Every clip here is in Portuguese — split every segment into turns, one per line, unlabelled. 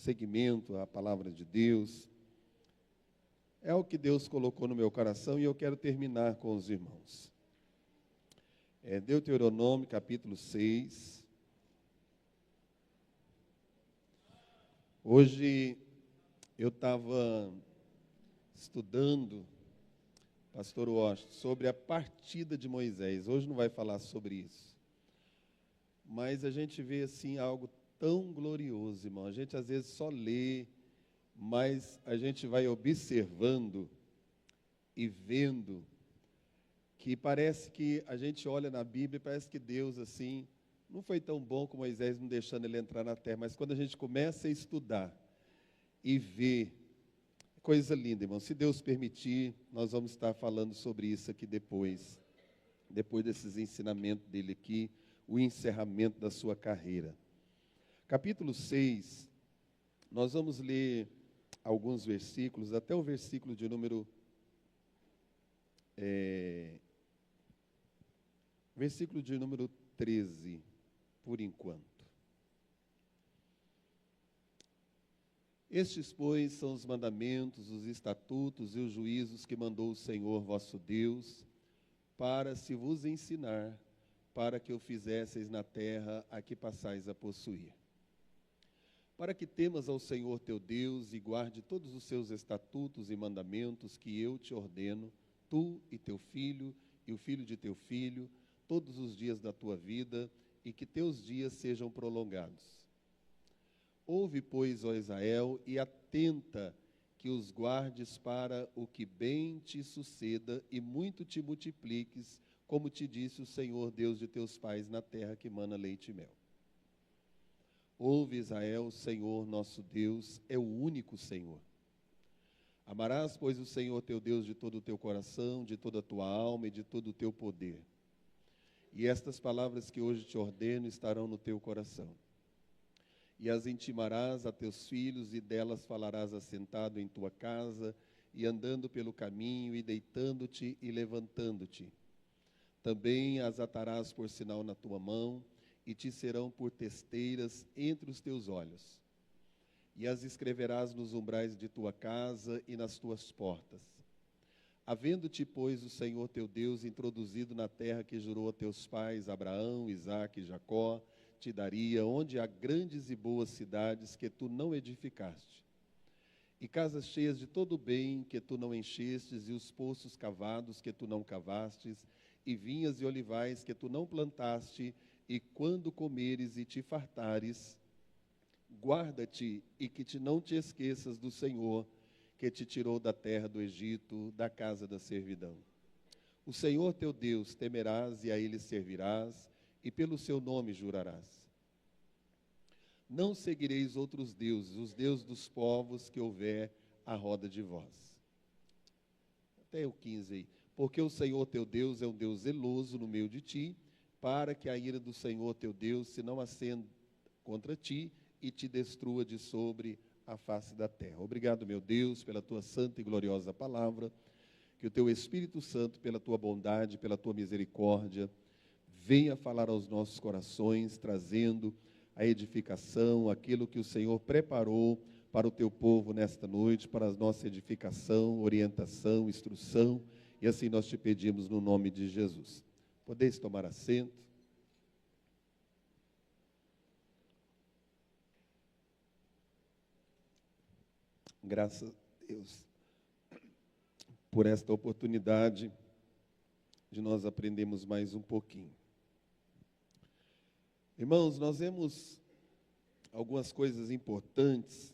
seguimento à palavra de Deus. É o que Deus colocou no meu coração e eu quero terminar com os irmãos. Deuteronômio, capítulo 6. Hoje eu estava estudando, pastor Washington, sobre a partida de Moisés. Hoje não vai falar sobre isso. Mas a gente vê assim algo tão glorioso, irmão. A gente às vezes só lê, mas a gente vai observando e vendo que parece que a gente olha na Bíblia e parece que Deus, assim, não foi tão bom com Moisés não deixando ele entrar na terra, mas quando a gente começa a estudar e ver, coisa linda, irmão. Se Deus permitir, nós vamos estar falando sobre isso aqui depois desses ensinamentos dele aqui, o encerramento da sua carreira. Capítulo 6, nós vamos ler alguns versículos, até o versículo de número... versículo de número 13, por enquanto. Estes, pois, são os mandamentos, os estatutos e os juízos que mandou o Senhor vosso Deus, para se vos ensinar, para que o fizesseis na terra a que passais a possuir. Para que temas ao Senhor teu Deus e guarde todos os seus estatutos e mandamentos que eu te ordeno, tu e teu filho e o filho de teu filho, todos os dias da tua vida, e que teus dias sejam prolongados. Ouve, pois, ó Israel, e atenta que os guardes para o que bem te suceda e muito te multipliques, como te disse o Senhor Deus de teus pais na terra que mana leite e mel. Ouve, Israel, o Senhor nosso Deus é o único Senhor. Amarás, pois, o Senhor teu Deus de todo o teu coração, de toda a tua alma e de todo o teu poder. E estas palavras que hoje te ordeno estarão no teu coração. E as intimarás a teus filhos, e delas falarás assentado em tua casa, e andando pelo caminho, e deitando-te e levantando-te. Também as atarás por sinal na tua mão, e te serão por testeiras entre os teus olhos. E as escreverás nos umbrais de tua casa e nas tuas portas. Havendo-te, pois, o Senhor teu Deus introduzido na terra que jurou a teus pais, Abraão, Isaque e Jacó, te daria, onde há grandes e boas cidades que tu não edificaste, e casas cheias de todo o bem que tu não enchestes, e os poços cavados que tu não cavastes, e vinhas e olivais que tu não plantaste, e quando comeres e te fartares, guarda-te e que não te esqueças do Senhor, que te tirou da terra do Egito, da casa da servidão. O Senhor teu Deus temerás e a ele servirás, e pelo seu nome jurarás. Não seguireis outros deuses, os deuses dos povos que houver à roda de vós. Até o 15 aí. Porque o Senhor teu Deus é um Deus zeloso no meio de ti, para que a ira do Senhor teu Deus se não acenda contra ti e te destrua de sobre a face da terra. Obrigado, meu Deus, pela tua santa e gloriosa palavra, que o teu Espírito Santo, pela tua bondade, pela tua misericórdia, venha falar aos nossos corações, trazendo a edificação, aquilo que o Senhor preparou para o teu povo nesta noite, para a nossa edificação, orientação, instrução, e assim nós te pedimos no nome de Jesus. Podeis tomar assento. Graças a Deus por esta oportunidade de nós aprendermos mais um pouquinho. Irmãos, nós vemos algumas coisas importantes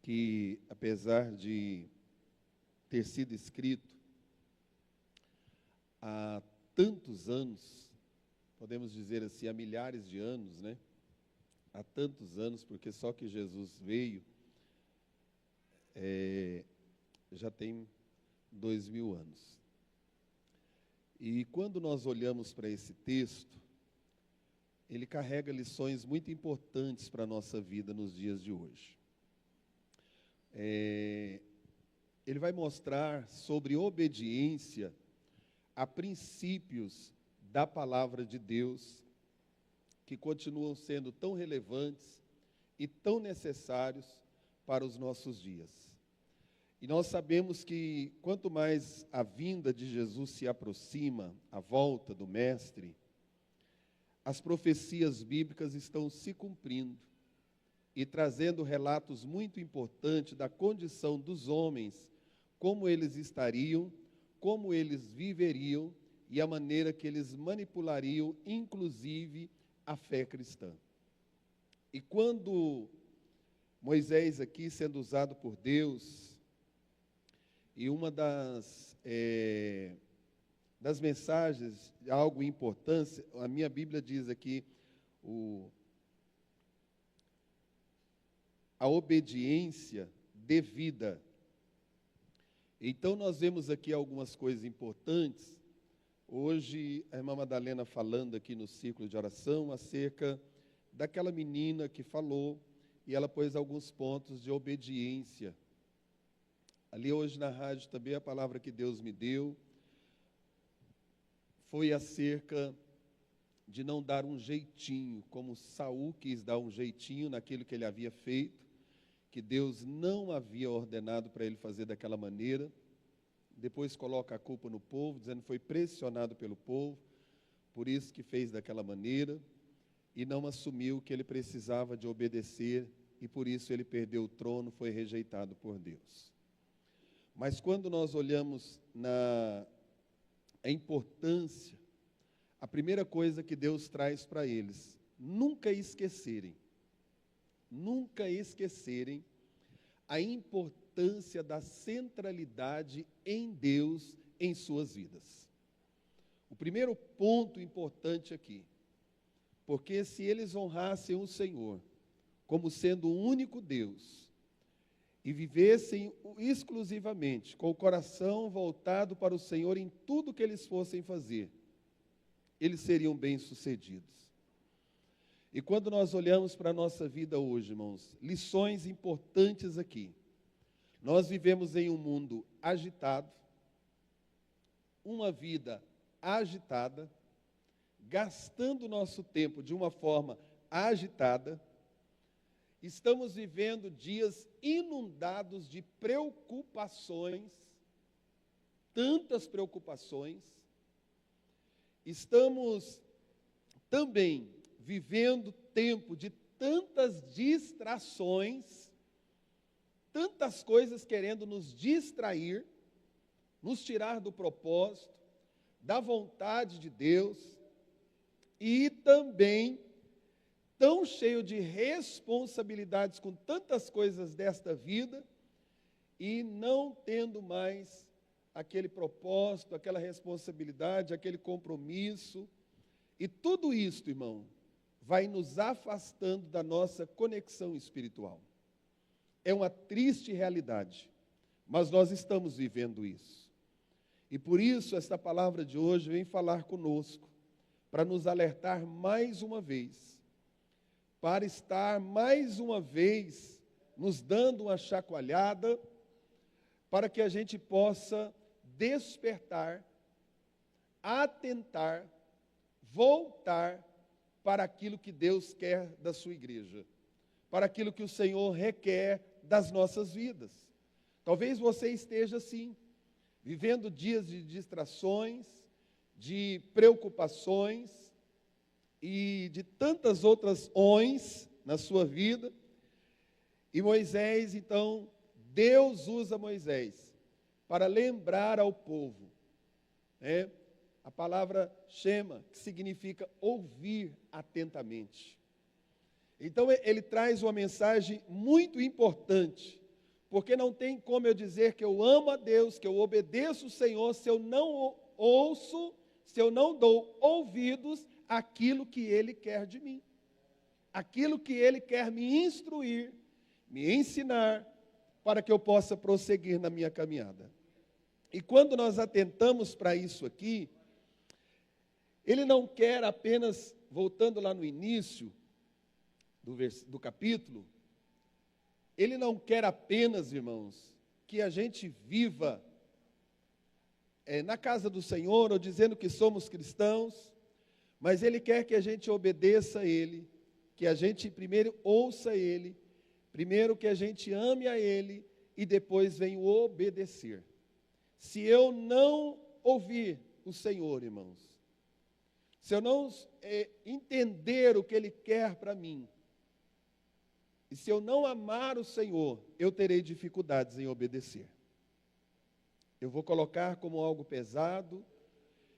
que, apesar de ter sido escrito há tantos anos, podemos dizer assim, há milhares de anos, né? Há tantos anos, porque só que Jesus veio, já tem 2000 anos. E quando nós olhamos para esse texto, ele carrega lições muito importantes para a nossa vida nos dias de hoje. Ele vai mostrar sobre obediência a princípios da palavra de Deus, que continuam sendo tão relevantes e tão necessários para os nossos dias. E nós sabemos que quanto mais a vinda de Jesus se aproxima, a volta do Mestre, as profecias bíblicas estão se cumprindo e trazendo relatos muito importantes da condição dos homens, como eles estariam, como eles viveriam e a maneira que eles manipulariam, inclusive, a fé cristã. E quando Moisés aqui sendo usado por Deus, e uma das mensagens, algo importante, a minha Bíblia diz aqui, a obediência devida. Então nós vemos aqui algumas coisas importantes. Hoje a irmã Madalena falando aqui no círculo de oração acerca daquela menina que falou, e ela pôs alguns pontos de obediência. Ali hoje na rádio também a palavra que Deus me deu foi acerca de não dar um jeitinho, como Saul quis dar um jeitinho naquilo que ele havia feito, que Deus não havia ordenado para ele fazer daquela maneira. Depois coloca a culpa no povo, dizendo que foi pressionado pelo povo, por isso que fez daquela maneira, e não assumiu que ele precisava de obedecer, e por isso ele perdeu o trono, foi rejeitado por Deus. Mas quando nós olhamos a importância, a primeira coisa que Deus traz para eles, nunca esquecerem a importância da centralidade em Deus em suas vidas. O primeiro ponto importante aqui, porque se eles honrassem o Senhor como sendo o único Deus e vivessem exclusivamente com o coração voltado para o Senhor em tudo que eles fossem fazer, eles seriam bem-sucedidos. E quando nós olhamos para a nossa vida hoje, irmãos, lições importantes aqui. Nós vivemos em um mundo agitado, uma vida agitada, gastando nosso tempo de uma forma agitada. Estamos vivendo dias inundados de preocupações, tantas preocupações. Estamos também vivendo tempo de tantas distrações, tantas coisas querendo nos distrair, nos tirar do propósito, da vontade de Deus, e também tão cheio de responsabilidades com tantas coisas desta vida, e não tendo mais aquele propósito, aquela responsabilidade, aquele compromisso. E tudo isso, irmão, vai nos afastando da nossa conexão espiritual. É uma triste realidade, mas nós estamos vivendo isso. E por isso esta palavra de hoje vem falar conosco, para nos alertar mais uma vez, para estar mais uma vez nos dando uma chacoalhada, para que a gente possa despertar, atentar, voltar para aquilo que Deus quer da sua igreja, para aquilo que o Senhor requer das nossas vidas. Talvez você esteja assim, vivendo dias de distrações, de preocupações e de tantas outras ons na sua vida. E Moisés, então, Deus usa Moisés para lembrar ao povo, a palavra shema, que significa ouvir atentamente. Então ele traz uma mensagem muito importante, porque não tem como eu dizer que eu amo a Deus, que eu obedeço o Senhor, se eu não ouço, se eu não dou ouvidos àquilo que Ele quer de mim, aquilo que Ele quer me instruir, me ensinar, para que eu possa prosseguir na minha caminhada. E quando nós atentamos para isso aqui, Ele não quer apenas, voltando lá no início do capítulo, Ele não quer apenas, irmãos, que a gente viva na casa do Senhor, ou dizendo que somos cristãos, mas Ele quer que a gente obedeça a Ele, que a gente primeiro ouça Ele, primeiro que a gente ame a Ele e depois vem o obedecer. Se eu não ouvir o Senhor, irmãos, se eu não entender o que Ele quer para mim, e se eu não amar o Senhor, eu terei dificuldades em obedecer. Eu vou colocar como algo pesado,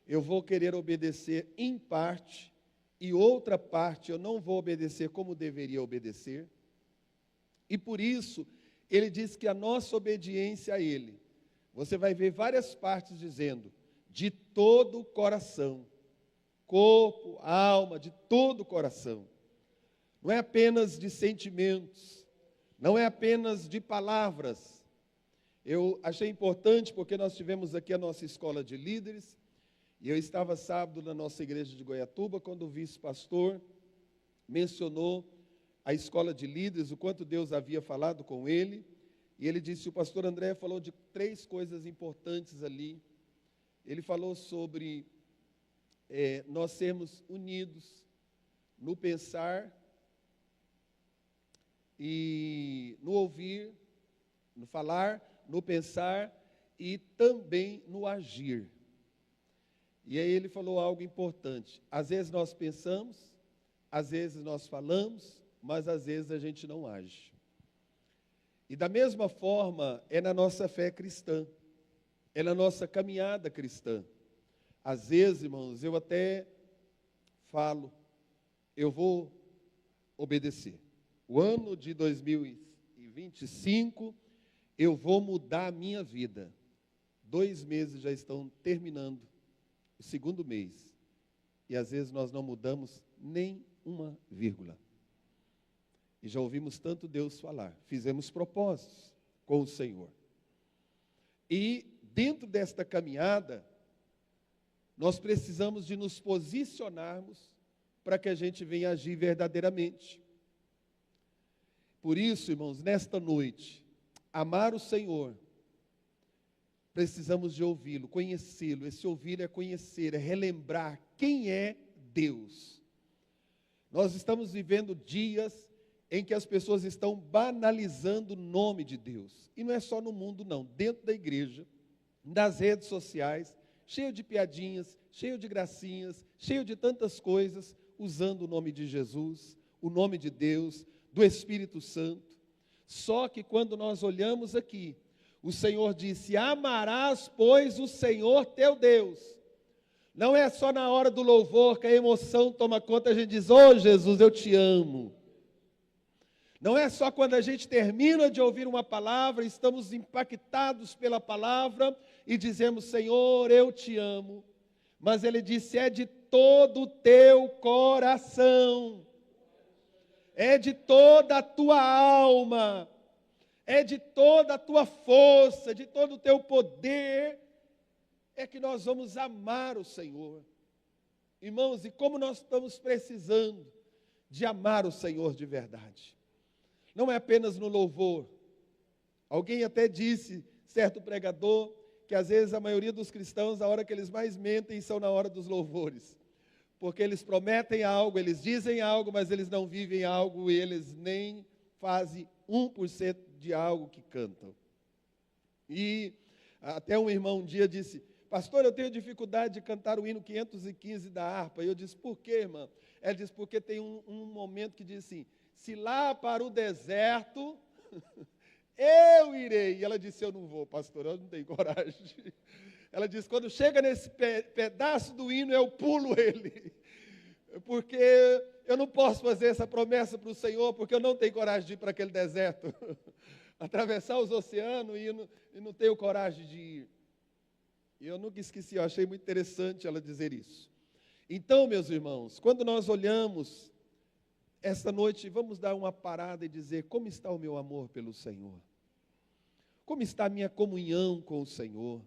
eu vou querer obedecer em parte, e outra parte eu não vou obedecer como deveria obedecer. E por isso, ele diz que a nossa obediência a Ele, você vai ver várias partes dizendo, de todo o coração, corpo, alma, de todo o coração. Não é apenas de sentimentos, não é apenas de palavras. Eu achei importante porque nós tivemos aqui a nossa escola de líderes, e eu estava sábado na nossa igreja de Goiatuba, quando o vice-pastor mencionou a escola de líderes, o quanto Deus havia falado com ele, e ele disse, o pastor André falou de 3 coisas importantes ali. Ele falou sobre nós sermos unidos no pensar e no ouvir, no falar, no pensar e também no agir. E aí ele falou algo importante. Às vezes nós pensamos, às vezes nós falamos, mas às vezes a gente não age. E da mesma forma é na nossa fé cristã, é na nossa caminhada cristã. Às vezes, irmãos, eu até falo, eu vou obedecer. O ano de 2025, eu vou mudar a minha vida. 2 meses já estão terminando, o 2º mês. E às vezes nós não mudamos nem uma vírgula. E já ouvimos tanto Deus falar. Fizemos propósitos com o Senhor. E dentro desta caminhada, nós precisamos de nos posicionarmos para que a gente venha agir verdadeiramente. Por isso, irmãos, nesta noite, amar o Senhor, precisamos de ouvi-lo, conhecê-lo. Esse ouvir é conhecer, é relembrar quem é Deus. Nós estamos vivendo dias em que as pessoas estão banalizando o nome de Deus. E não é só no mundo, não. Dentro da igreja, nas redes sociais, cheio de piadinhas, cheio de gracinhas, cheio de tantas coisas, usando o nome de Jesus, o nome de Deus, do Espírito Santo. Só que quando nós olhamos aqui, o Senhor disse, amarás, pois, o Senhor teu Deus. Não é só na hora do louvor que a emoção toma conta, a gente diz, oh Jesus, eu te amo. Não é só quando a gente termina de ouvir uma palavra, estamos impactados pela palavra e dizemos, Senhor, eu te amo. Mas ele disse, é de todo o teu coração, é de toda a tua alma, é de toda a tua força, de todo o teu poder, é que nós vamos amar o Senhor. Irmãos, e como nós estamos precisando de amar o Senhor de verdade. Não é apenas no louvor. Alguém até disse, certo pregador, que às vezes a maioria dos cristãos, a hora que eles mais mentem, são na hora dos louvores. Porque eles prometem algo, eles dizem algo, mas eles não vivem algo e eles nem fazem 1% de algo que cantam. E até um irmão um dia disse, pastor, eu tenho dificuldade de cantar o hino 515 da harpa. E eu disse, por quê, irmã? Ela disse, porque tem um momento que diz assim, se lá para o deserto, eu irei. E ela disse, eu não vou, pastor, eu não tenho coragem. Ela disse, quando chega nesse pedaço do hino, eu pulo ele. Porque eu não posso fazer essa promessa para o Senhor, porque eu não tenho coragem de ir para aquele deserto. Atravessar os oceanos e não tenho coragem de ir. E eu nunca esqueci, eu achei muito interessante ela dizer isso. Então, meus irmãos, quando nós olhamos esta noite, vamos dar uma parada e dizer, como está o meu amor pelo Senhor? Como está a minha comunhão com o Senhor?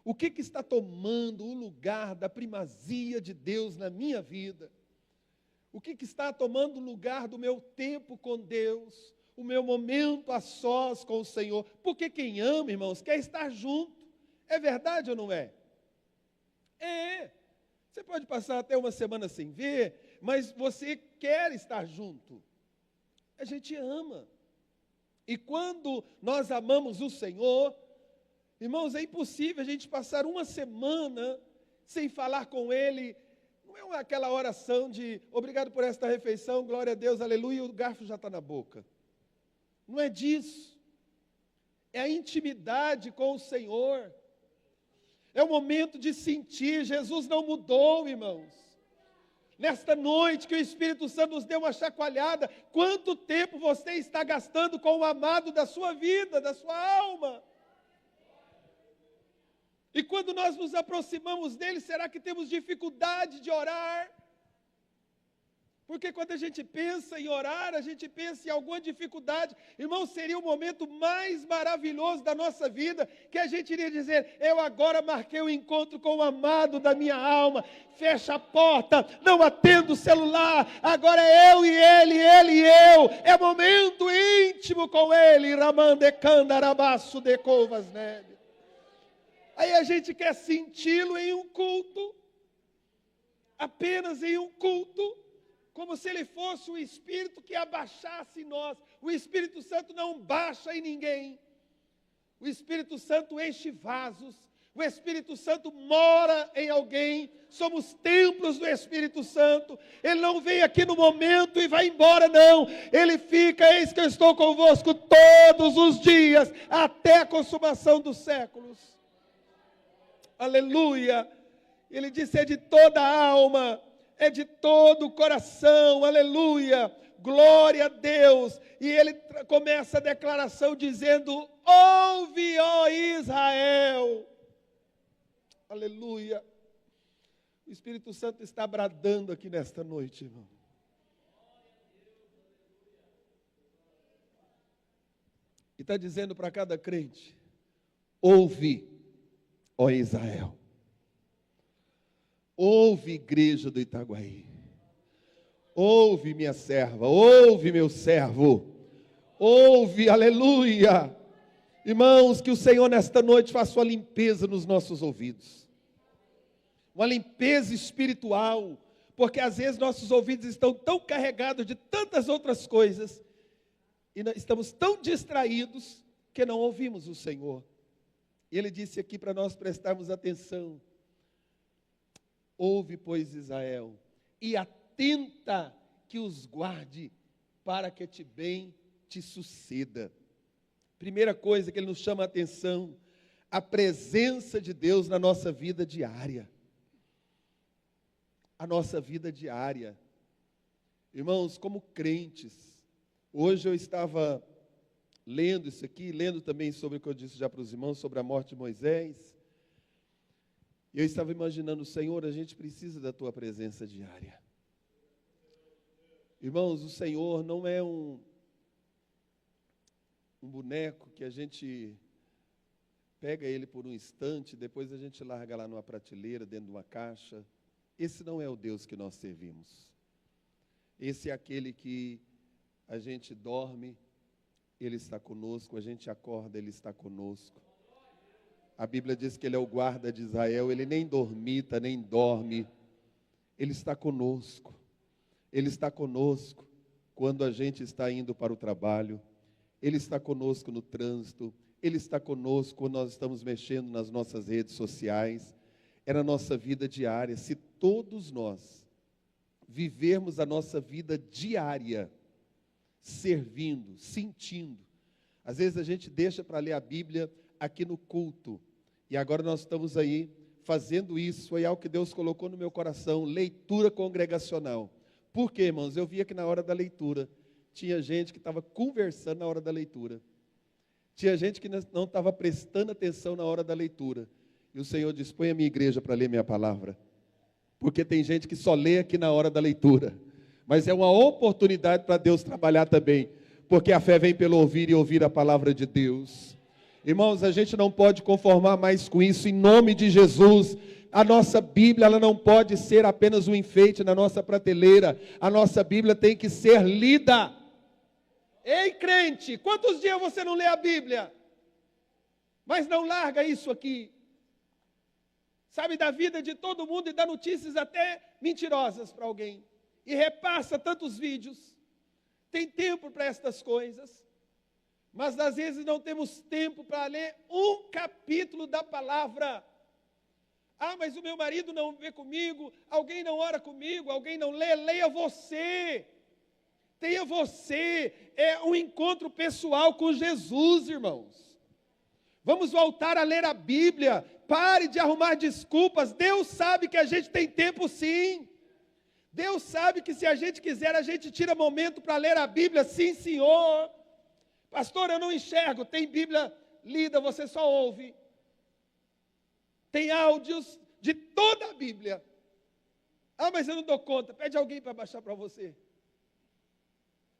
O que está tomando o lugar da primazia de Deus na minha vida? O que está tomando o lugar do meu tempo com Deus? O meu momento a sós com o Senhor? Porque quem ama, irmãos, quer estar junto. É verdade ou não é? É. Você pode passar até uma semana sem ver, mas você quer estar junto. A gente ama. E quando nós amamos o Senhor, irmãos, é impossível a gente passar uma semana sem falar com Ele. Não é aquela oração de obrigado por esta refeição, glória a Deus, aleluia, e o garfo já está na boca. Não é disso. É a intimidade com o Senhor. É o momento de sentir. Jesus não mudou, irmãos. Nesta noite que o Espírito Santo nos deu uma chacoalhada, quanto tempo você está gastando com o amado da sua vida, da sua alma? E quando nós nos aproximamos dele, será que temos dificuldade de orar? Porque quando a gente pensa em orar, a gente pensa em alguma dificuldade. Irmão, seria o momento mais maravilhoso da nossa vida, que a gente iria dizer, eu agora marquei um encontro com o amado da minha alma, fecha a porta, não atendo o celular, agora é eu e ele e eu, é momento íntimo com ele, Ramandecandarabaço de Covas Neve. Aí a gente quer senti-lo em um culto, apenas em um culto, como se ele fosse o Espírito que abaixasse em nós. O Espírito Santo não baixa em ninguém. O Espírito Santo enche vasos. O Espírito Santo mora em alguém. Somos templos do Espírito Santo. Ele não vem aqui no momento e vai embora, não. Ele fica, eis que eu estou convosco todos os dias, até a consumação dos séculos. Aleluia. Ele disse, é de toda a alma, é de todo o coração, aleluia, glória a Deus. E ele começa a declaração dizendo, ouve, ó Israel, aleluia. O Espírito Santo está bradando aqui nesta noite, irmão. E está dizendo para cada crente, ouve, ó Israel. Ouve, igreja do Itaguaí. Ouve, minha serva. Ouve, meu servo. Ouve, aleluia. Irmãos, que o Senhor nesta noite faça uma limpeza nos nossos ouvidos. Uma limpeza espiritual. Porque às vezes nossos ouvidos estão tão carregados de tantas outras coisas. E estamos tão distraídos que não ouvimos o Senhor. E Ele disse aqui para nós prestarmos atenção. Ouve, pois, Israel, e atenta que os guarde, para que bem te suceda. Primeira coisa que ele nos chama a atenção, a presença de Deus na nossa vida diária. A nossa vida diária. Irmãos, como crentes, hoje eu estava lendo isso aqui, lendo também sobre o que eu disse já para os irmãos, sobre a morte de Moisés. Eu estava imaginando, Senhor, a gente precisa da Tua presença diária. Irmãos, o Senhor não é um boneco que a gente pega ele por um instante, depois a gente larga lá numa prateleira, dentro de uma caixa. Esse não é o Deus que nós servimos. Esse é aquele que a gente dorme, Ele está conosco, a gente acorda, Ele está conosco. A Bíblia diz que Ele é o guarda de Israel, Ele nem dormita, nem dorme. Ele está conosco. Ele está conosco quando a gente está indo para o trabalho. Ele está conosco no trânsito. Ele está conosco quando nós estamos mexendo nas nossas redes sociais. É na nossa vida diária. Se todos nós vivermos a nossa vida diária, servindo, sentindo. Às vezes a gente deixa para ler a Bíblia aqui no culto. E agora nós estamos aí fazendo isso, foi algo que Deus colocou no meu coração, leitura congregacional. Por quê, irmãos? Eu via que na hora da leitura, tinha gente que estava conversando na hora da leitura. Tinha gente que não estava prestando atenção na hora da leitura. E o Senhor disse, põe a minha igreja para ler minha palavra. Porque tem gente que só lê aqui na hora da leitura. Mas é uma oportunidade para Deus trabalhar também. Porque a fé vem pelo ouvir e ouvir a palavra de Deus. Irmãos, a gente não pode conformar mais com isso, em nome de Jesus. A nossa Bíblia, ela não pode ser apenas um enfeite na nossa prateleira. A nossa Bíblia tem que ser lida. Ei, crente, quantos dias você não lê a Bíblia? Mas não larga isso aqui. Sabe da vida de todo mundo e dá notícias até mentirosas para alguém. e repassa tantos vídeos, tem tempo para estas coisas, mas às vezes não temos tempo para ler um capítulo da palavra. Ah, mas o meu marido não vê comigo, alguém não ora comigo, alguém não lê, leia você. Tenha você, é um encontro pessoal com Jesus, irmãos. Vamos voltar a ler a Bíblia, pare de arrumar desculpas, Deus sabe que a gente tem tempo sim. Deus sabe que se a gente quiser, a gente tira momento para ler a Bíblia, sim senhor. Pastor, eu não enxergo, tem Bíblia lida, você só ouve. Tem áudios de toda a Bíblia. Ah, mas eu não dou conta, pede alguém para baixar para você.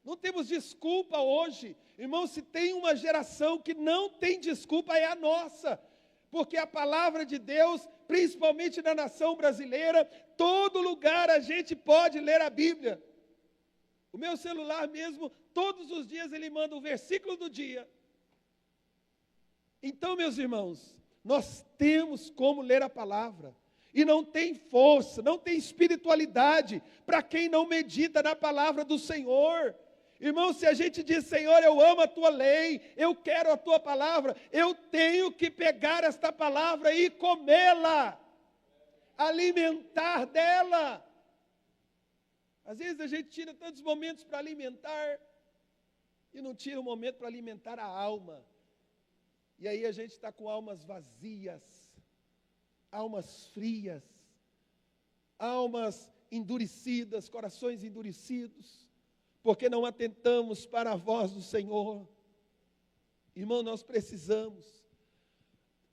Não temos desculpa hoje. Irmão, se tem uma geração que não tem desculpa, é a nossa. Porque a palavra de Deus, principalmente na nação brasileira, todo lugar a gente pode ler a Bíblia. O meu celular mesmo, todos os dias ele manda o versículo do dia. Então, meus irmãos, nós temos como ler a palavra. E não tem força, não tem espiritualidade para quem não medita na palavra do Senhor. Irmão, se a gente diz, Senhor, eu amo a tua lei, eu quero a tua palavra, eu tenho que pegar esta palavra e comê-la, alimentar dela. Às vezes a gente tira tantos momentos para alimentar e não tira um momento para alimentar a alma. E aí a gente está com almas vazias, almas frias, almas endurecidas, corações endurecidos, porque não atentamos para a voz do Senhor. Irmão, nós precisamos.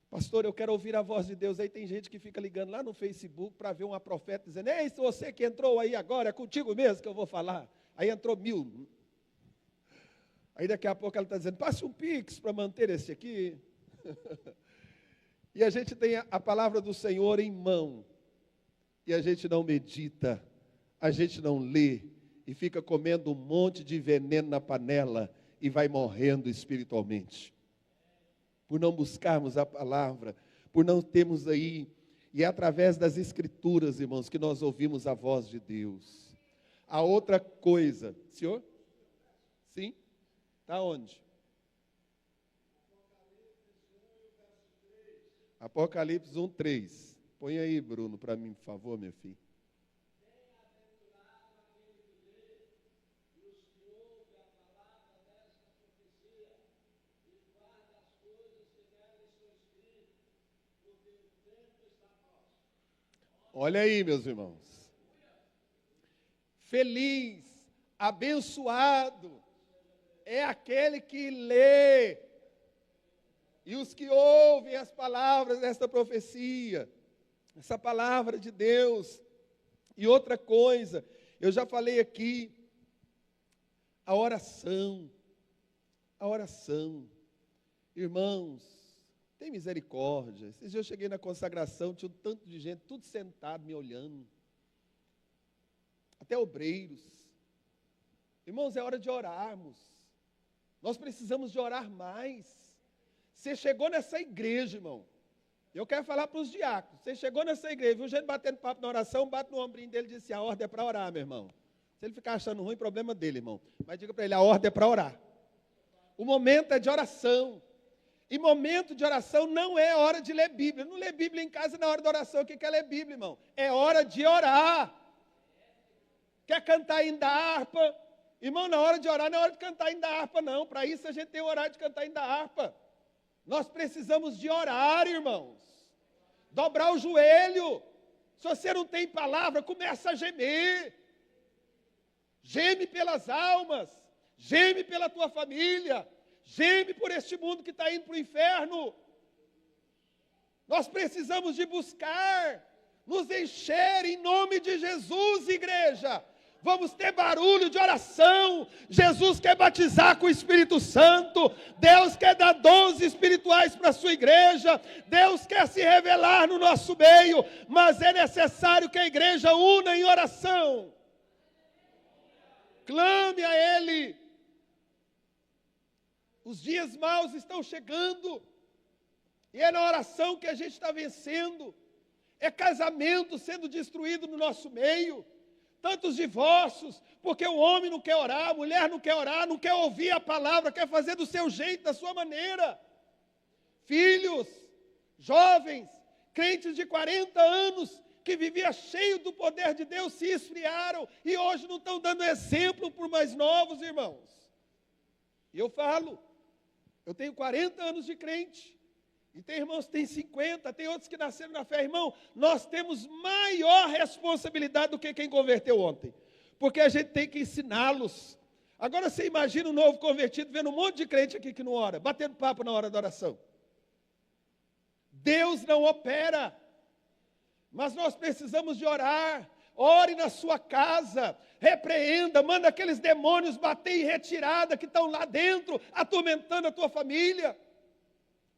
Pastor, eu quero ouvir a voz de Deus. Aí tem gente que fica ligando lá no Facebook para ver uma profeta dizendo, ei, se você que entrou aí agora, é contigo mesmo que eu vou falar. Aí entrou 1000. Aí daqui a pouco ela está dizendo, passe um pix para manter esse aqui. E a gente tem a palavra do Senhor em mão. E a gente não medita, a gente não lê. E fica comendo um monte de veneno na panela e vai morrendo espiritualmente. Por não buscarmos a palavra, por não termos aí, e é através das escrituras, irmãos, que nós ouvimos a voz de Deus. A outra coisa, senhor? Sim? Está onde? Apocalipse 1:3. Põe aí, Bruno, para mim, por favor, meu filho. Olha aí, meus irmãos. Feliz, abençoado, é aquele que lê, e os que ouvem as palavras desta profecia, essa palavra de Deus. E outra coisa, eu já falei aqui, a oração, irmãos, tem misericórdia. Esses dias eu cheguei na consagração, tinha um tanto de gente, tudo sentado, me olhando. Até obreiros. Irmãos, é hora de orarmos. Nós precisamos de orar mais. Você chegou nessa igreja, irmão. Eu quero falar para os diáconos. Você chegou nessa igreja, viu gente batendo papo na oração, bate no ombrinho dele e diz assim, a ordem é para orar, meu irmão. Se ele ficar achando ruim, problema dele, irmão. Mas diga para ele, a ordem é para orar. O momento é de oração. E momento de oração não é hora de ler Bíblia. Não lê Bíblia em casa na hora da oração. O que é ler Bíblia, irmão? É hora de orar. Quer cantar ainda harpa? Irmão, na hora de orar não é hora de cantar ainda harpa, não. Para isso a gente tem o horário de cantar ainda harpa. Nós precisamos de orar, irmãos. Dobrar o joelho. Se você não tem palavra, começa a gemer. Geme pelas almas. Geme pela tua família. Geme por este mundo que está indo para o inferno. Nós precisamos de buscar, nos encher em nome de Jesus, igreja. Vamos ter barulho de oração. Jesus quer batizar com o Espírito Santo. Deus quer dar dons espirituais para a sua igreja. Deus quer se revelar no nosso meio. Mas é necessário que a igreja una em oração. Clame a Ele. Os dias maus estão chegando, e é na oração que a gente está vencendo. É casamento sendo destruído no nosso meio,
tantos divórcios, porque o homem não quer orar, a mulher não quer orar, não quer ouvir a palavra, quer fazer do seu jeito, da sua maneira. Filhos, jovens, crentes de 40 anos, que viviam cheio do poder de Deus, se esfriaram e hoje não estão dando exemplo para os mais novos, irmãos. E eu falo, eu tenho 40 anos de crente, e tem irmãos que têm 50, tem outros que nasceram na fé. Irmão, nós temos maior responsabilidade do que quem converteu ontem, porque a gente tem que ensiná-los. Agora você imagina um novo convertido vendo um monte de crente aqui que não ora, batendo papo na hora da oração. Deus não opera, mas nós precisamos de orar. Ore na sua casa, repreenda, manda aqueles demônios bater em retirada que estão lá dentro, atormentando a tua família.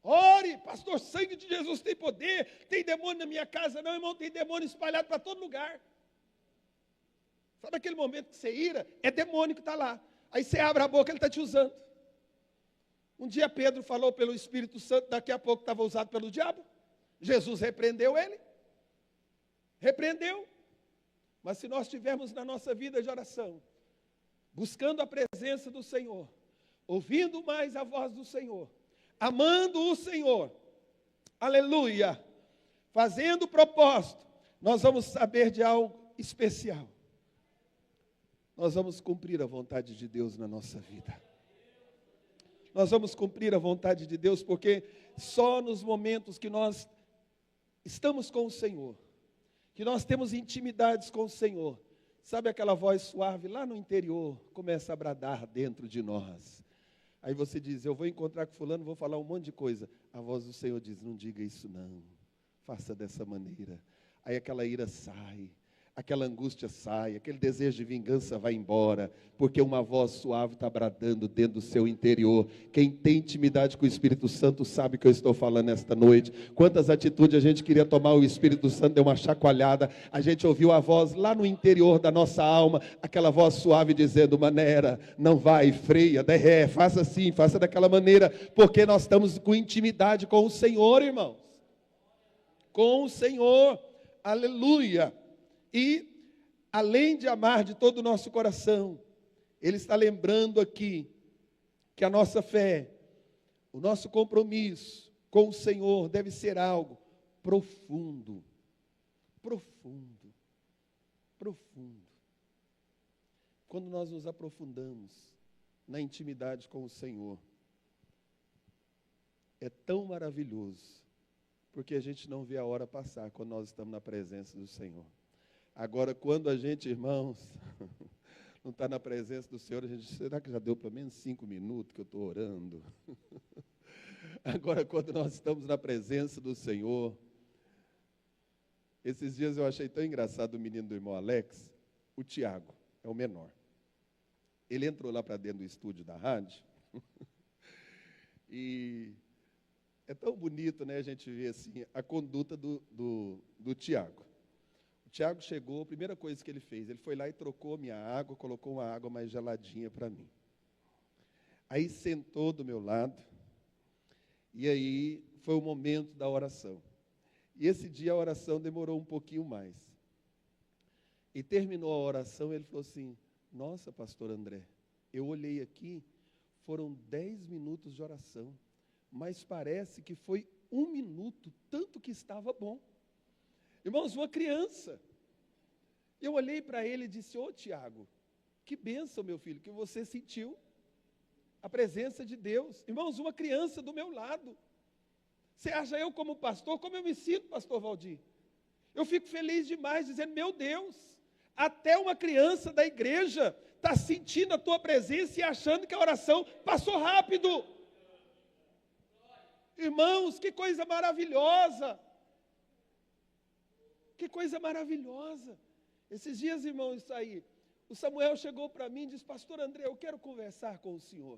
Ore, pastor, sangue de Jesus tem poder, tem demônio na minha casa? Não, irmão, tem demônio espalhado para todo lugar. Sabe aquele momento que você ira? É demônio que está lá. Aí você abre a boca, ele está te usando. Um dia Pedro falou pelo Espírito Santo, daqui a pouco estava usado pelo diabo. Jesus repreendeu ele. Repreendeu. Mas se nós estivermos na nossa vida de oração, buscando a presença do Senhor, ouvindo mais a voz do Senhor, amando o Senhor, aleluia, fazendo o propósito, nós vamos saber de algo especial. Nós vamos cumprir a vontade de Deus na nossa vida. Nós vamos cumprir a vontade de Deus, porque só nos momentos que nós estamos com o Senhor, que nós temos intimidades com o Senhor, sabe aquela voz suave lá no interior, começa a bradar dentro de nós. Aí você diz, eu vou encontrar com fulano, vou falar um monte de coisa. A voz do Senhor diz, não diga isso não, faça dessa maneira. Aí aquela ira sai, aquela angústia sai, aquele desejo de vingança vai embora, porque uma voz suave está bradando dentro do seu interior. Quem tem intimidade com o Espírito Santo sabe o que eu estou falando esta noite. Quantas atitudes a gente queria tomar, o Espírito Santo deu uma chacoalhada, a gente ouviu a voz lá no interior da nossa alma, aquela voz suave dizendo, maneira, não vai, freia, derré, faça assim, faça daquela maneira, porque nós estamos com intimidade com o Senhor, irmãos. Com o Senhor, aleluia. E, além de amar de todo o nosso coração, Ele está lembrando aqui que a nossa fé, o nosso compromisso com o Senhor deve ser algo profundo, profundo, profundo. Quando nós nos aprofundamos na intimidade com o Senhor, é tão maravilhoso, porque a gente não vê a hora passar quando nós estamos na presença do Senhor. Agora, quando a gente, irmãos, não está na presença do Senhor, a gente, será que já deu pelo menos 5 minutos que eu estou orando? Agora, quando nós estamos na presença do Senhor, esses dias eu achei tão engraçado o menino do irmão Alex, o Tiago, é o menor. Ele entrou lá para dentro do estúdio da rádio, e é tão bonito, né, a gente ver assim, a conduta do Tiago. O Tiago chegou, a primeira coisa que ele fez, ele foi lá e trocou minha água, colocou uma água mais geladinha para mim. Aí sentou do meu lado, e aí foi o momento da oração. E esse dia a oração demorou um pouquinho mais. E terminou a oração, ele falou assim, nossa, pastor André, eu olhei aqui, foram 10 minutos de oração, mas parece que foi 1 minuto, tanto que estava bom. Irmãos, uma criança. Eu olhei para ele e disse, ô Tiago, que bênção, meu filho, que você sentiu a presença de Deus. Irmãos, uma criança do meu lado. Você acha eu como pastor, como eu me sinto, pastor Valdir? Eu fico feliz demais, dizendo, meu Deus, até uma criança da igreja está sentindo a tua presença e achando que a oração passou rápido. Irmãos, que coisa maravilhosa. Que coisa maravilhosa. Esses dias, irmãos, isso aí, o Samuel chegou para mim e disse, pastor André, eu quero conversar com o senhor.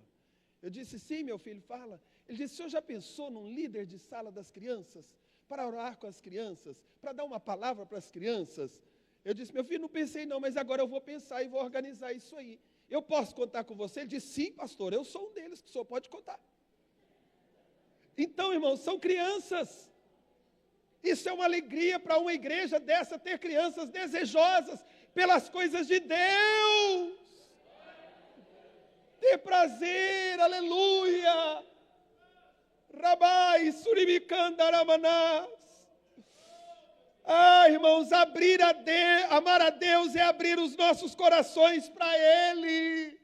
Eu disse, sim, meu filho, fala. Ele disse, o senhor já pensou num líder de sala das crianças? Para orar com as crianças? Para dar uma palavra para as crianças? Eu disse, meu filho, não pensei não, mas agora eu vou pensar e vou organizar isso aí. Eu posso contar com você? Ele disse, sim, pastor, eu sou um deles, que o senhor pode contar. Então, irmãos, são crianças. Isso é uma alegria para uma igreja dessa, ter crianças desejosas pelas coisas de Deus. Ter prazer, aleluia. Rabai, suribicandaramanás. Ah, irmãos, amar a Deus é abrir os nossos corações para Ele.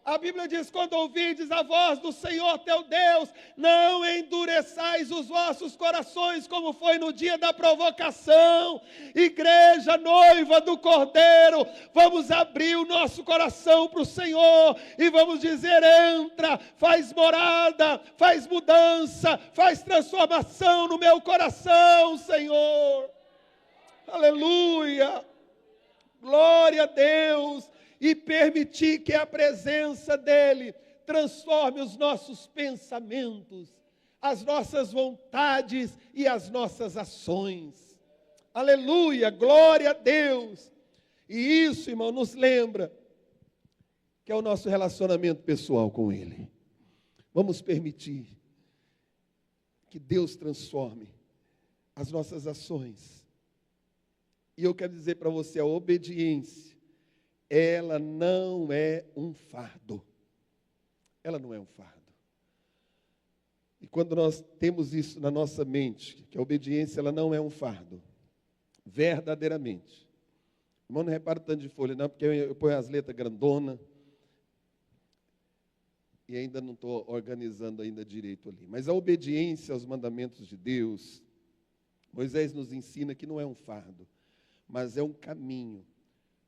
A Bíblia diz, quando ouvirdes a voz do Senhor teu Deus, não endureçais os vossos corações, como foi no dia da provocação. Igreja, noiva do Cordeiro, vamos abrir o nosso coração para o Senhor, e vamos dizer, entra, faz morada, faz mudança, faz transformação no meu coração, Senhor. Aleluia, glória a Deus. E permitir que a presença dEle transforme os nossos pensamentos, as nossas vontades e as nossas ações. Aleluia, glória a Deus. E isso, irmão, nos lembra que é o nosso relacionamento pessoal com Ele. Vamos permitir que Deus transforme as nossas ações. E eu quero dizer para você, a obediência, ela não é um fardo. Ela não é um fardo. E quando nós temos isso na nossa mente, que a obediência ela não é um fardo, verdadeiramente. Irmão, não repara tanto de folha, não, porque eu ponho as letras grandona e ainda não estou organizando ainda direito ali. Mas a obediência aos mandamentos de Deus, Moisés nos ensina que não é um fardo, mas é um caminho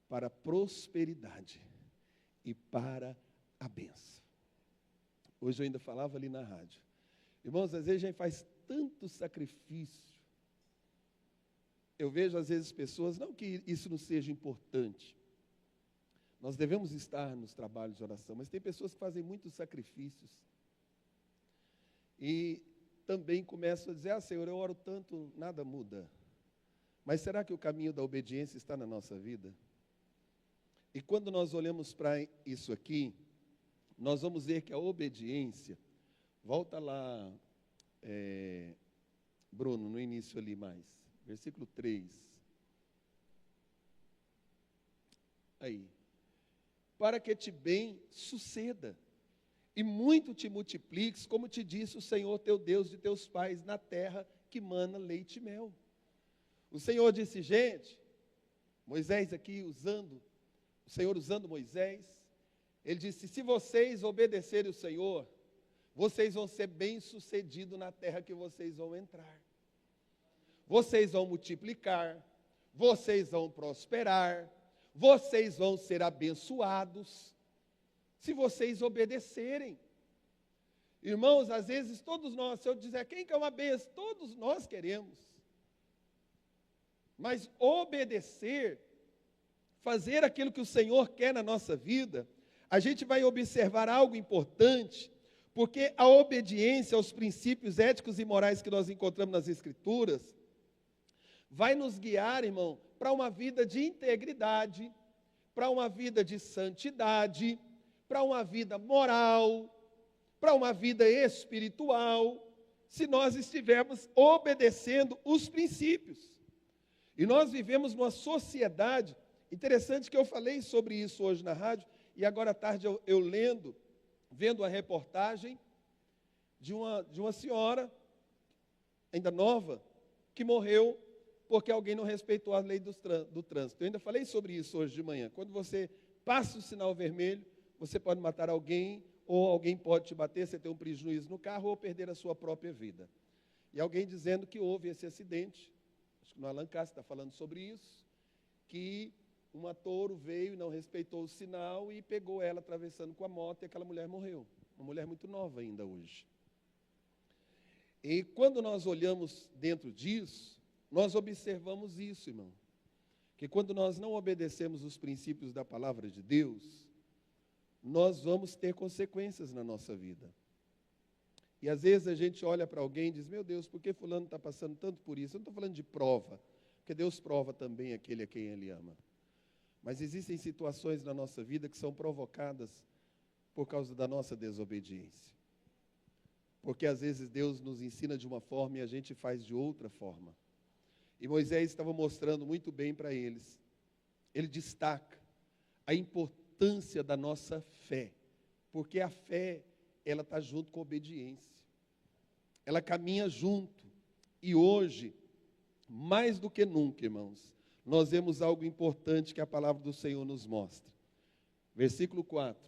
para a prosperidade e para a bênção. Hoje eu ainda falava ali na rádio. Irmãos, às vezes a gente faz tanto sacrifício. Eu vejo às vezes pessoas, não que isso não seja importante. Nós devemos estar nos trabalhos de oração, mas tem pessoas que fazem muitos sacrifícios. E também começam a dizer, Senhor, eu oro tanto, nada muda. Mas será que o caminho da obediência está na nossa vida? E quando nós olhamos para isso aqui, nós vamos ver que a obediência, volta lá, Bruno, no início ali mais, versículo 3. Aí. Para que te bem suceda, e muito te multipliques, como te disse o Senhor teu Deus de teus pais, na terra que mana leite e mel. O Senhor disse, gente, Moisés aqui o Senhor usando Moisés, ele disse, se vocês obedecerem o Senhor, vocês vão ser bem-sucedidos na terra que vocês vão entrar. Vocês vão multiplicar, vocês vão prosperar, vocês vão ser abençoados, se vocês obedecerem. Irmãos, às vezes todos nós, se eu dizer quem que é uma benção, todos nós queremos. Mas obedecer, fazer aquilo que o Senhor quer na nossa vida, a gente vai observar algo importante, porque a obediência aos princípios éticos e morais que nós encontramos nas Escrituras, vai nos guiar, irmão, para uma vida de integridade, para uma vida de santidade, para uma vida moral, para uma vida espiritual, se nós estivermos obedecendo os princípios. E nós vivemos numa sociedade, interessante que eu falei sobre isso hoje na rádio, e agora à tarde eu vendo a reportagem de uma senhora, ainda nova, que morreu porque alguém não respeitou a lei do trânsito. Eu ainda falei sobre isso hoje de manhã. Quando você passa o sinal vermelho, você pode matar alguém, ou alguém pode te bater, você tem um prejuízo no carro, ou perder a sua própria vida. E alguém dizendo que houve esse acidente, acho que no Alan Castro está falando sobre isso, que uma touro veio e não respeitou o sinal e pegou ela atravessando com a moto e aquela mulher morreu. Uma mulher muito nova ainda hoje. E quando nós olhamos dentro disso, nós observamos isso, irmão. Que quando nós não obedecemos os princípios da palavra de Deus, nós vamos ter consequências na nossa vida. E às vezes a gente olha para alguém e diz, meu Deus, por que fulano está passando tanto por isso? Eu não estou falando de prova, porque Deus prova também aquele a quem Ele ama. Mas existem situações na nossa vida que são provocadas por causa da nossa desobediência. Porque às vezes Deus nos ensina de uma forma e a gente faz de outra forma. E Moisés estava mostrando muito bem para eles ele destaca a importância da nossa fé, porque a fé, ela está junto com a obediência, ela caminha junto, e hoje, mais do que nunca, irmãos, nós vemos algo importante que a palavra do Senhor nos mostra. Versículo 4.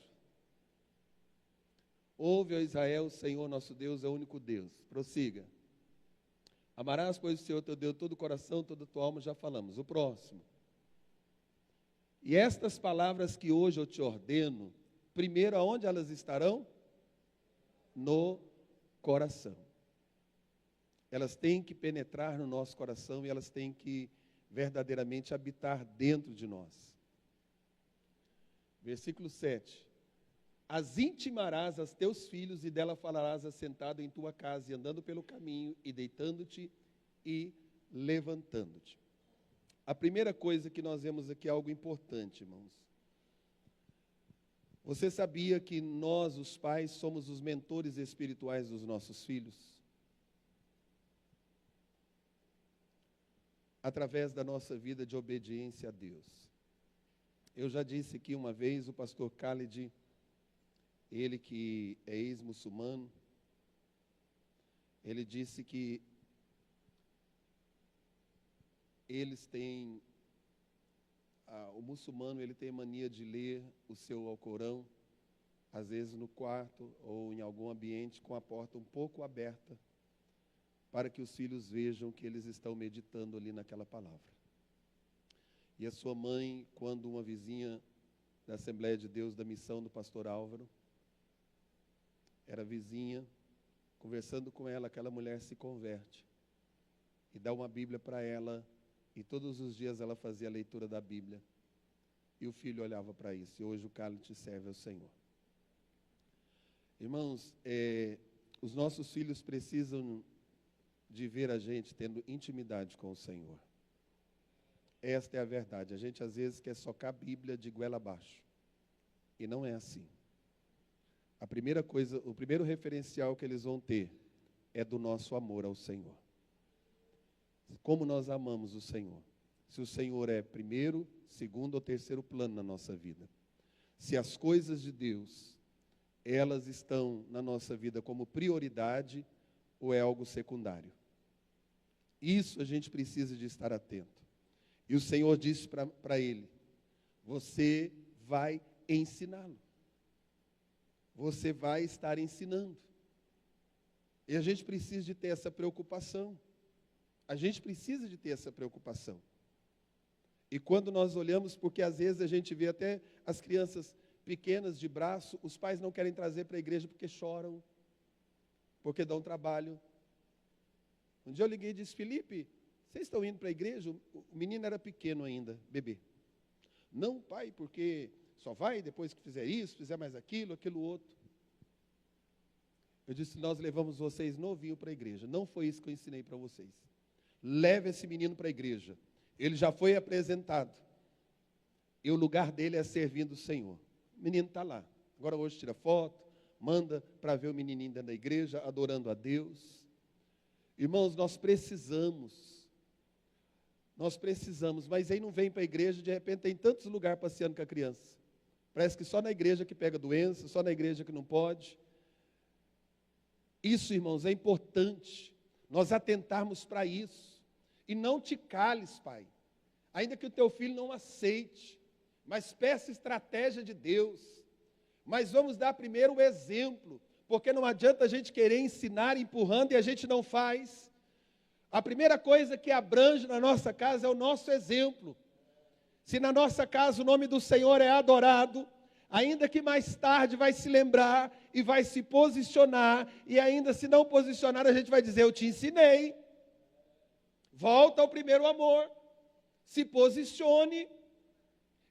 Ouve, ó Israel, o Senhor nosso Deus é o único Deus. Prossiga. Amarás, pois, o Senhor teu Deus, todo o coração, toda a tua alma, já falamos. O próximo. E estas palavras que hoje eu te ordeno, primeiro, aonde elas estarão? No coração. Elas têm que penetrar no nosso coração e elas têm que verdadeiramente habitar dentro de nós. Versículo 7. As intimarás aos teus filhos, e dela falarás assentado em tua casa, e andando pelo caminho, e deitando-te e levantando-te. A primeira coisa que nós vemos aqui é algo importante, irmãos. Você sabia que nós, os pais, somos os mentores espirituais dos nossos filhos? Através da nossa vida de obediência a Deus. Eu já disse aqui uma vez, o pastor Khalid, ele que é ex-muçulmano, ele disse que eles têm, o muçulmano ele tem mania de ler o seu Alcorão, às vezes no quarto ou em algum ambiente com a porta um pouco aberta, para que os filhos vejam que eles estão meditando ali naquela palavra. E a sua mãe, quando uma vizinha da Assembleia de Deus, da missão do pastor Álvaro, era vizinha, conversando com ela, aquela mulher se converte e dá uma Bíblia para ela, e todos os dias ela fazia a leitura da Bíblia, e o filho olhava para isso, e hoje o Khalid serve ao Senhor. Irmãos, os nossos filhos precisam de ver a gente tendo intimidade com o Senhor. Esta é a verdade. A gente às vezes quer socar a Bíblia de goela abaixo, e não é assim. A primeira coisa, o primeiro referencial que eles vão ter é do nosso amor ao Senhor. Como nós amamos o Senhor. Se o Senhor é primeiro, segundo ou terceiro plano na nossa vida. Se as coisas de Deus, elas estão na nossa vida como prioridade ou é algo secundário. Isso a gente precisa de estar atento. E o Senhor disse para ele, você vai ensiná-lo. Você vai estar ensinando. E a gente precisa de ter essa preocupação. A gente precisa de ter essa preocupação. E quando nós olhamos, porque às vezes a gente vê até as crianças pequenas de braço, os pais não querem trazer para a igreja porque choram, porque dão trabalho. Um dia eu liguei e disse, Felipe, vocês estão indo para a igreja? O menino era pequeno ainda, bebê. Não, pai, porque só vai depois que fizer isso, fizer mais aquilo outro. Eu disse, nós levamos vocês novinho para a igreja. Não foi isso que eu ensinei para vocês. Leve esse menino para a igreja. Ele já foi apresentado. E o lugar dele é servindo o Senhor. O menino está lá. Agora hoje tira foto, manda para ver o menininho dentro da igreja, adorando a Deus. Irmãos, nós precisamos, mas aí não vem para a igreja, de repente tem tantos lugares passeando com a criança. Parece que só na igreja que pega doença, só na igreja que não pode. Isso, irmãos, é importante, nós atentarmos para isso. E não te cales, pai, ainda que o teu filho não aceite, mas peça estratégia de Deus. Mas vamos dar primeiro o exemplo, porque não adianta a gente querer ensinar empurrando e a gente não faz. A primeira coisa que abrange na nossa casa é o nosso exemplo. Se na nossa casa o nome do Senhor é adorado, ainda que mais tarde vai se lembrar e vai se posicionar, e ainda se não posicionar a gente vai dizer, eu te ensinei. Volta ao primeiro amor, se posicione.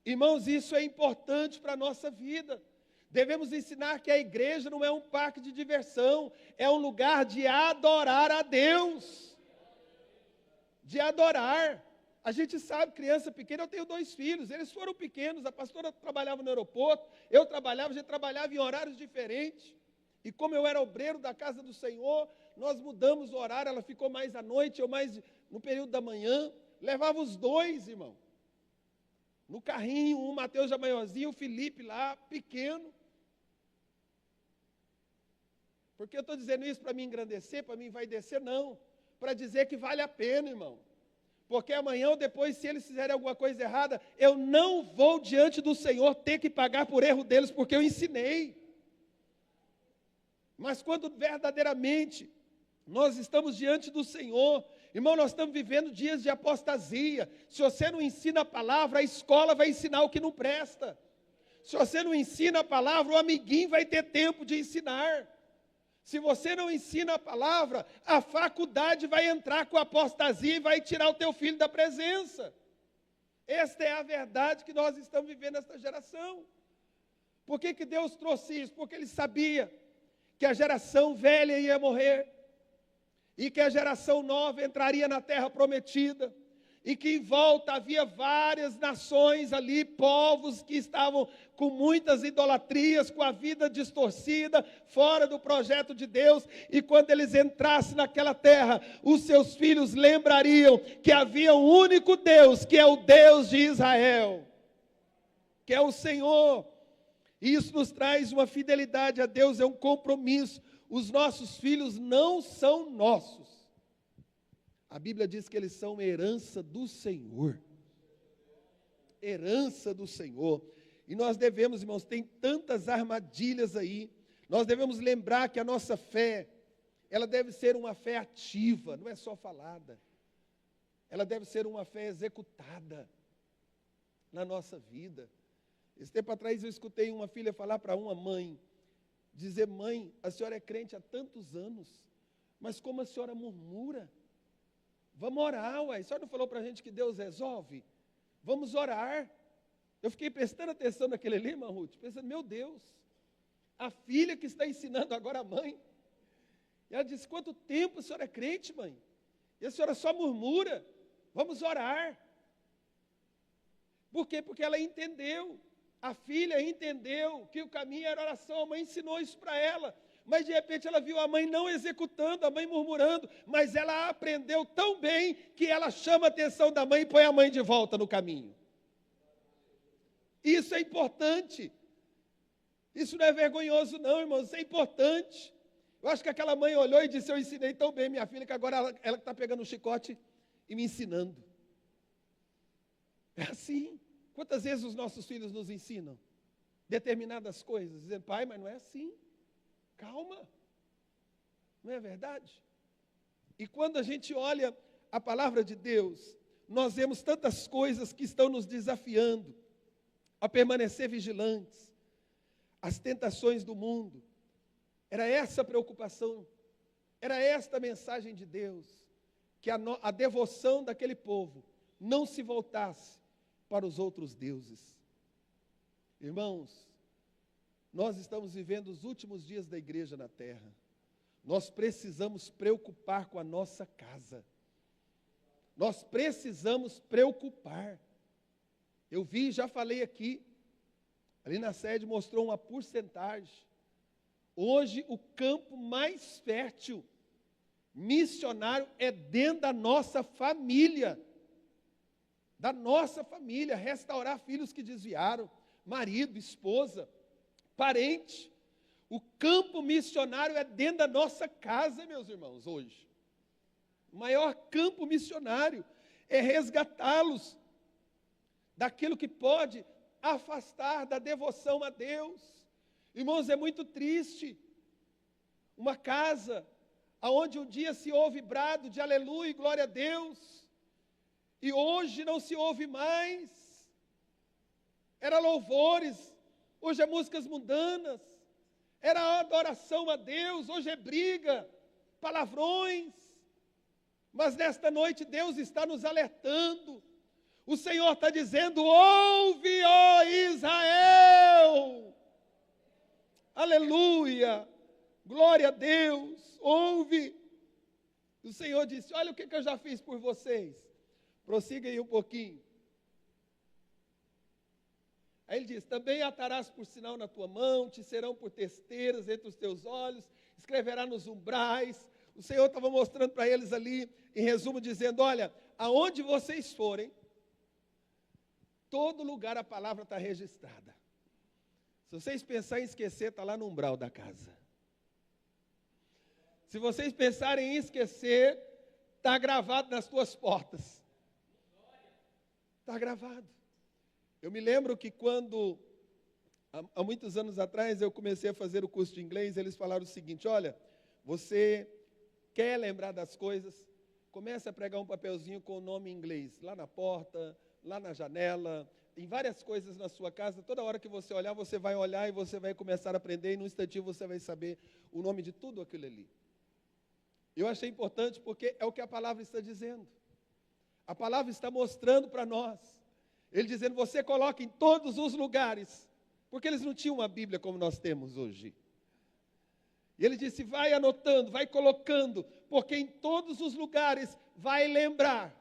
Irmãos, isso é importante para a nossa vida. Devemos ensinar que a igreja não é um parque de diversão, é um lugar de adorar a Deus. De adorar. A gente sabe, criança pequena, eu tenho 2 filhos, eles foram pequenos, a pastora trabalhava no aeroporto, eu trabalhava, a gente trabalhava em horários diferentes. E como eu era obreiro da casa do Senhor, nós mudamos o horário, ela ficou mais à noite, eu mais no período da manhã, levava os 2, irmão. no carrinho, o Mateus já maiorzinho, o Felipe lá, pequeno. Porque eu estou dizendo isso para me engrandecer, para me envaidecer? Não. Para dizer que vale a pena, irmão. Porque amanhã ou depois, se eles fizerem alguma coisa errada, eu não vou diante do Senhor ter que pagar por erro deles, porque eu ensinei. Mas quando verdadeiramente nós estamos diante do Senhor, irmão, nós estamos vivendo dias de apostasia. Se você não ensina a palavra, a escola vai ensinar o que não presta. Se você não ensina a palavra, o amiguinho vai ter tempo de ensinar. Se você não ensina a palavra, a faculdade vai entrar com a apostasia e vai tirar o teu filho da presença. Esta é a verdade que nós estamos vivendo nesta geração. Por que que Deus trouxe isso? Porque Ele sabia que a geração velha ia morrer, e que a geração nova entraria na terra prometida, e que em volta havia várias nações ali, povos que estavam com muitas idolatrias, com a vida distorcida, fora do projeto de Deus, e quando eles entrassem naquela terra, os seus filhos lembrariam que havia um único Deus, que é o Deus de Israel, que é o Senhor. Isso nos traz uma fidelidade a Deus, é um compromisso. Os nossos filhos não são nossos. A Bíblia diz que eles são herança do Senhor. Herança do Senhor. E nós devemos, irmãos, tem tantas armadilhas aí. Nós devemos lembrar que a nossa fé, ela deve ser uma fé ativa, não é só falada. Ela deve ser uma fé executada na nossa vida. Esse tempo atrás eu escutei uma filha falar para uma mãe, dizer: mãe, a senhora é crente há tantos anos, mas como a senhora murmura? Vamos orar, ué. A senhora não falou para a gente que Deus resolve? Vamos orar. Eu fiquei prestando atenção naquele ali, irmã Ruth, pensando: meu Deus, a filha que está ensinando agora a mãe. E ela disse: quanto tempo a senhora é crente, mãe? E a senhora só murmura. Vamos orar. Por quê? Porque ela entendeu. A filha entendeu que o caminho era oração. A mãe ensinou isso para ela. Mas de repente ela viu a mãe não executando, a mãe murmurando, mas ela aprendeu tão bem que ela chama a atenção da mãe e põe a mãe de volta no caminho. Isso é importante. Isso não é vergonhoso não, irmãos, isso é importante. Eu acho que aquela mãe olhou e disse: eu ensinei tão bem minha filha, que agora ela está pegando o chicote e me ensinando. É assim. Quantas vezes os nossos filhos nos ensinam determinadas coisas, dizendo: pai, mas não é assim. Calma, não é verdade? E quando a gente olha a palavra de Deus, nós vemos tantas coisas que estão nos desafiando a permanecer vigilantes, as tentações do mundo. Era essa a preocupação, era esta a mensagem de Deus, que a devoção daquele povo não se voltasse para os outros deuses. Irmãos, nós estamos vivendo os últimos dias da igreja na terra. Nós precisamos preocupar com a nossa casa. Nós precisamos preocupar. Eu vi, já falei aqui, ali na sede mostrou uma porcentagem. Hoje o campo mais fértil, missionário, é dentro da nossa família. Da nossa família, restaurar filhos que desviaram, marido, esposa, parente. O campo missionário é dentro da nossa casa, meus irmãos, hoje. O maior campo missionário é resgatá-los daquilo que pode afastar da devoção a Deus. Irmãos, é muito triste uma casa onde um dia se ouve brado de aleluia e glória a Deus, e hoje não se ouve mais. Era louvores, hoje é músicas mundanas. Era adoração a Deus, hoje é briga, palavrões. Mas nesta noite Deus está nos alertando. O Senhor está dizendo: ouve, ó Israel. Aleluia, glória a Deus, ouve. O Senhor disse: olha o que eu já fiz por vocês. Prossiga aí um pouquinho. Aí ele diz: também atarás por sinal na tua mão, te serão por testeiras entre os teus olhos, escreverá nos umbrais. O Senhor estava mostrando para eles ali, em resumo, dizendo: olha, aonde vocês forem, todo lugar a palavra está registrada. Se vocês pensarem em esquecer, está lá no umbral da casa. Se vocês pensarem em esquecer, está gravado nas tuas portas. Está gravado. Eu me lembro que quando, há muitos anos atrás, eu comecei a fazer o curso de inglês, eles falaram o seguinte: olha, você quer lembrar das coisas? Comece a pregar um papelzinho com o nome em inglês, lá na porta, lá na janela, em várias coisas na sua casa. Toda hora que você olhar, você vai olhar e você vai começar a aprender, e num instantinho você vai saber o nome de tudo aquilo ali. Eu achei importante porque é o que a palavra está dizendo. A palavra está mostrando para nós. Ele dizendo, você coloca em todos os lugares, porque eles não tinham uma Bíblia como nós temos hoje. E ele disse, vai anotando, vai colocando, porque em todos os lugares vai lembrar.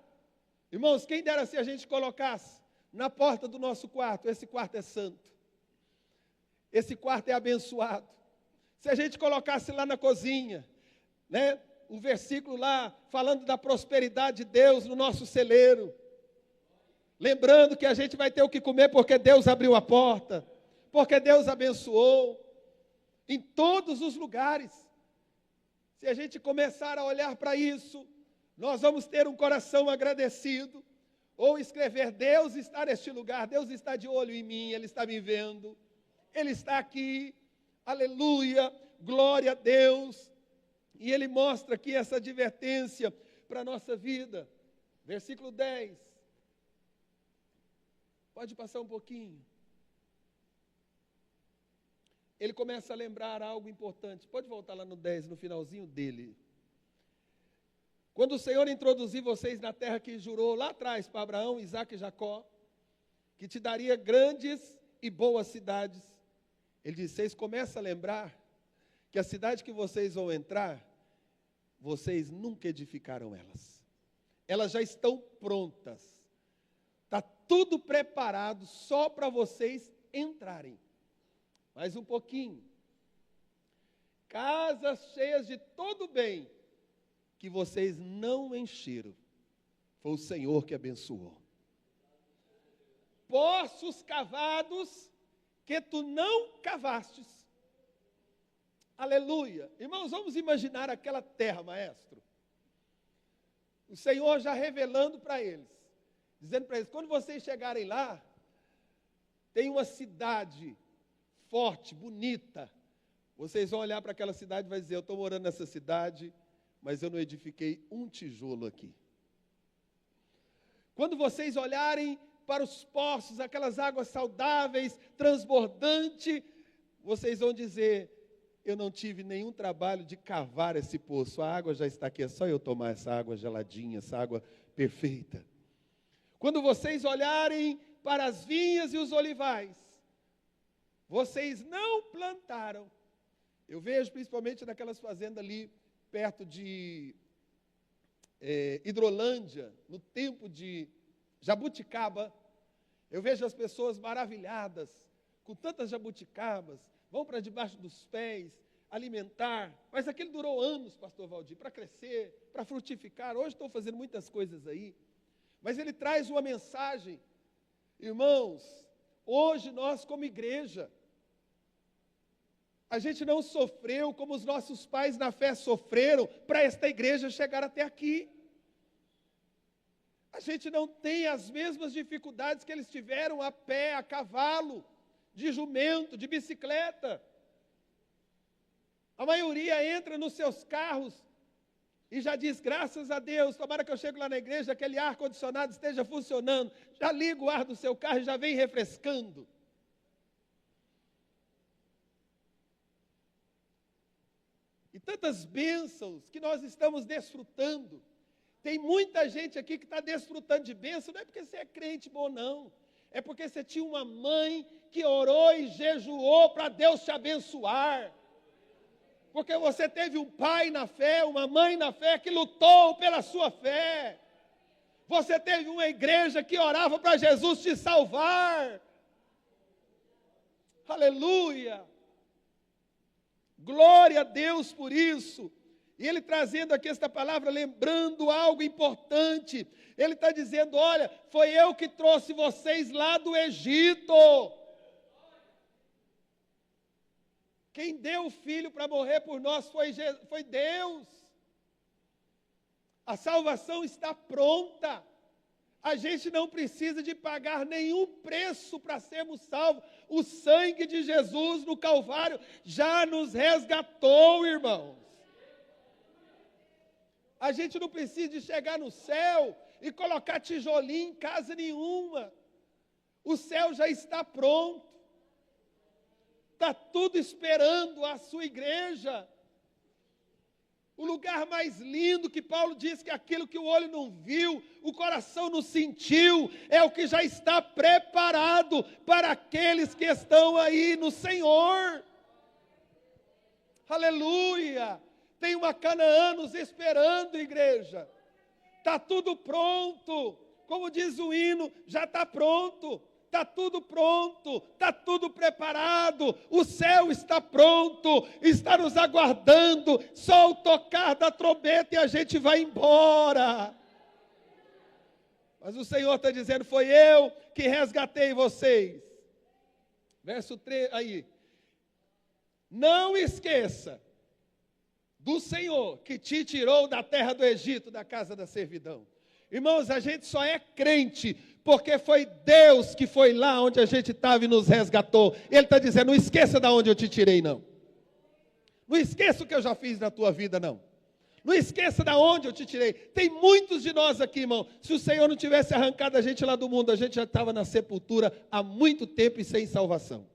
Irmãos, quem dera se a gente colocasse na porta do nosso quarto, esse quarto é santo, esse quarto é abençoado. Se a gente colocasse lá na cozinha, né, um versículo lá, falando da prosperidade de Deus no nosso celeiro, lembrando que a gente vai ter o que comer porque Deus abriu a porta, porque Deus abençoou, em todos os lugares. Se a gente começar a olhar para isso, nós vamos ter um coração agradecido, ou escrever, Deus está neste lugar, Deus está de olho em mim, Ele está me vendo, Ele está aqui, aleluia, glória a Deus. E Ele mostra aqui essa advertência para a nossa vida. Versículo 10. Pode passar um pouquinho. Ele começa a lembrar algo importante. Pode voltar lá no 10, no finalzinho dele. Quando o Senhor introduzir vocês na terra que jurou lá atrás para Abraão, Isaque e Jacó, que te daria grandes e boas cidades, Ele diz, vocês começam a lembrar que a cidade que vocês vão entrar, vocês nunca edificaram elas. Elas já estão prontas. Está tudo preparado só para vocês entrarem. Mais um pouquinho. Casas cheias de todo bem, que vocês não encheram. Foi o Senhor que abençoou. Poços cavados, que tu não cavastes. Aleluia. Irmãos, vamos imaginar aquela terra, maestro. O Senhor já revelando para eles, dizendo para eles, quando vocês chegarem lá, tem uma cidade forte, bonita. Vocês vão olhar para aquela cidade e vão dizer, eu estou morando nessa cidade, mas eu não edifiquei um tijolo aqui. Quando vocês olharem para os poços, aquelas águas saudáveis, transbordantes, vocês vão dizer, eu não tive nenhum trabalho de cavar esse poço, a água já está aqui, é só eu tomar essa água geladinha, essa água perfeita. Quando vocês olharem para as vinhas e os olivais, vocês não plantaram. Eu vejo principalmente naquelas fazendas ali, perto de Hidrolândia, no tempo de jabuticaba, eu vejo as pessoas maravilhadas, com tantas jabuticabas, vão para debaixo dos pés, alimentar, mas aquilo durou anos, pastor Valdir, para crescer, para frutificar. Hoje estou fazendo muitas coisas aí, mas ele traz uma mensagem, irmãos, hoje nós como igreja, a gente não sofreu como os nossos pais na fé sofreram para esta igreja chegar até aqui. A gente não tem as mesmas dificuldades que eles tiveram a pé, a cavalo, de jumento, de bicicleta. A maioria entra nos seus carros e já diz, graças a Deus, tomara que eu chego lá na igreja, aquele ar-condicionado esteja funcionando, já liga o ar do seu carro e já vem refrescando. E tantas bênçãos que nós estamos desfrutando. Tem muita gente aqui que está desfrutando de bênção, não é porque você é crente bom, não. É porque você tinha uma mãe que orou e jejuou para Deus te abençoar. Porque você teve um pai na fé, uma mãe na fé que lutou pela sua fé. Você teve uma igreja que orava para Jesus te salvar. Aleluia! Glória a Deus por isso. E ele trazendo aqui esta palavra, lembrando algo importante. Ele está dizendo, olha, foi eu que trouxe vocês lá do Egito. Quem deu o Filho para morrer por nós foi Deus. A salvação está pronta. A gente não precisa de pagar nenhum preço para sermos salvos. O sangue de Jesus no Calvário já nos resgatou, irmãos. A gente não precisa de chegar no céu e colocar tijolinho em casa nenhuma. O céu já está pronto. Está tudo esperando a sua igreja. O lugar mais lindo que Paulo diz que aquilo que o olho não viu, o coração não sentiu, é o que já está preparado para aqueles que estão aí no Senhor. Aleluia! Tem uma Canaã nos esperando, igreja. Está tudo pronto. Como diz o hino, já está pronto. Está tudo pronto, está tudo preparado, o céu está pronto, está nos aguardando, só o tocar da trombeta e a gente vai embora. Mas o Senhor está dizendo, foi eu que resgatei vocês. Verso 3, aí. Não esqueça do Senhor que te tirou da terra do Egito, da casa da servidão. Irmãos, a gente só é crente porque foi Deus que foi lá onde a gente estava e nos resgatou. Ele está dizendo, não esqueça de onde eu te tirei, não. Não esqueça o que eu já fiz na tua vida, não. Não esqueça de onde eu te tirei. Tem muitos de nós aqui, irmão. Se o Senhor não tivesse arrancado a gente lá do mundo, a gente já estava na sepultura há muito tempo e sem salvação.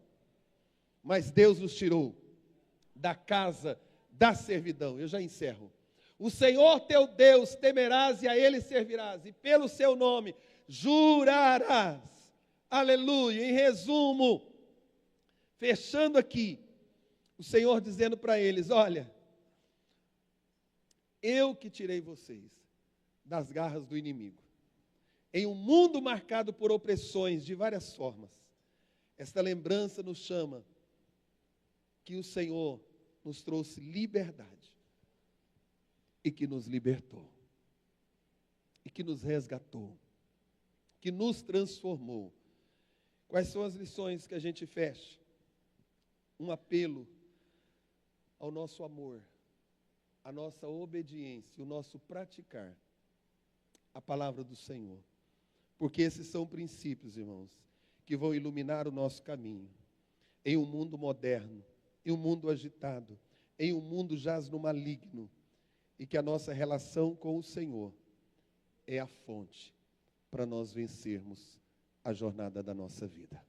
Mas Deus nos tirou da casa da servidão. Eu já encerro. O Senhor teu Deus temerás e a Ele servirás, e pelo seu nome jurarás. Aleluia. Em resumo, fechando aqui, o Senhor dizendo para eles, olha, eu que tirei vocês das garras do inimigo. Em um mundo marcado por opressões de várias formas, esta lembrança nos chama que o Senhor nos trouxe liberdade. E que nos libertou, e que nos resgatou, que nos transformou. Quais são as lições que a gente fecha? Um apelo ao nosso amor, a nossa obediência, o nosso praticar a palavra do Senhor. Porque esses são princípios, irmãos, que vão iluminar o nosso caminho. Em um mundo moderno, em um mundo agitado, em um mundo jaz no maligno, e que a nossa relação com o Senhor é a fonte para nós vencermos a jornada da nossa vida.